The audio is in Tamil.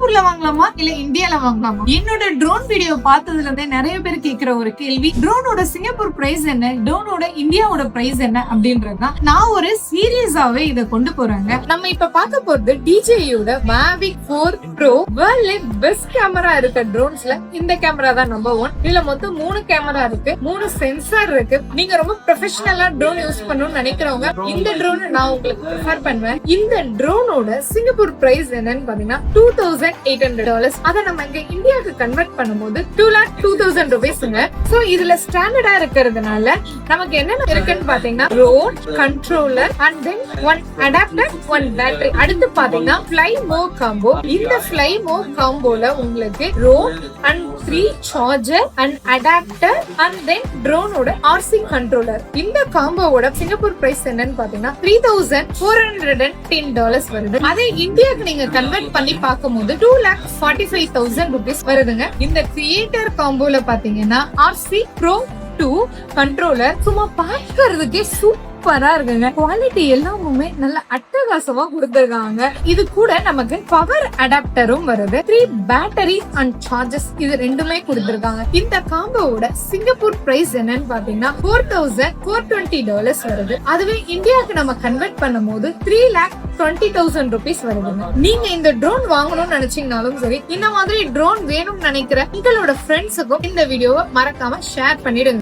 சிங்கப்பூர்ல வாங்கலாமா இல்ல இந்தியால வாங்கலாமா? என்னோட ட்ரோன் வீடியோ பார்த்ததுல இருந்தே நிறைய பேர் கேக்குற ஒரு கேள்வி, ட்ரோனோட சிங்கப்பூர் பிரைஸ் என்ன, ட்ரோனோட இந்தியாவோட பிரைஸ் என்ன அப்படின்றதுதான். நான் ஒரு சீரியஸாவே இதை கொண்டு போறாங்க. நம்ம இப்ப பார்க்க போறது DJIயோட Mavic 4 Pro. வேர்ல்ட்ல பெஸ்ட் கேமரா இருக்க ட்ரோன்ஸ்ல இந்த கேமரா தான் நம்பர் 1. இதுல மொத்தம் 3 கேமரா இருக்கு, 3 சென்சார் இருக்கு. நீங்க ரொம்ப ப்ரொஃபஷனலா ட்ரோன் யூஸ் பண்ணணும்னு நினைக்கிறவங்க இந்த ட்ரோன் நான் உங்களுக்கு ப்ரிஃபர் பண்ணுவேன். இந்த ட்ரோனோட சிங்கப்பூர் பிரைஸ் என்னன்னு பாத்தீங்கன்னா $2,800. அதை நம்ம இங்க இந்தியாவுக்கு கன்வெர்ட் பண்ணும்போது 2,02,000 ரூபீஸ்ங்க. சோ இதுல ஸ்டாண்டர்டா இருக்கிறதுனால நமக்கு என்னென்ன இருக்குன்னு பாத்தீங்கன்னா rod controller and then 1 adapter 1 battery. அடுத்து பாத்தீங்கன்னா ஃப்ளை மோட் காம்போ. இந்த ஃப்ளை மோட் காம்போல உங்களுக்கு rod and 3 charger and adapter and then ட்ரோனோட RC கண்ட்ரோலர். இந்த காம்போவோட சிங்கப்பூர் பிரைஸ் என்னன்னு பாத்தீங்கன்னா $3,410 வருது. அதே இந்தியாவுக்கு நீங்க கன்வெர்ட் பண்ணி பார்க்கும்போது 2,45,000 ரூபீஸ் வருதுங்க. இந்த கிரியேட்டர் காம்போல பாத்தீங்கன்னா RC Pro 2 கண்ட்ரோலர் சும்மா பார்க்கிறதுக்கே சூப்பரா இருக்குங்க. குவாலிட்டி எல்லாமே நல்ல அட்டகாசமா கொடுத்திருக்காங்க. இது கூட நமக்கு பவர் அடாப்டரும் வருது. 3 பேட்டரி அண்ட் சார்ஜஸ் இது ரெண்டுமே கொடுத்திருக்காங்க. இந்த காம்போவோட சிங்கப்பூர் பிரைஸ் என்னன்னு பாத்தீங்கன்னா $4,420 வருது. அதுவே இந்தியாவுக்கு நம்ம கன்வெர்ட் பண்ணும்போது 3,20,000 ரூபீஸ் வருதுங்க. நீங்க இந்த ட்ரோன் வாங்கணும்னு நினைச்சீங்கனாலும் சரி, இந்த மாதிரி ட்ரோன் வேணும்னு நினைக்கிற உங்களோட ஃப்ரெண்ட்ஸுக்கும் இந்த வீடியோவை மறக்காம ஷேர் பண்ணிடுங்க.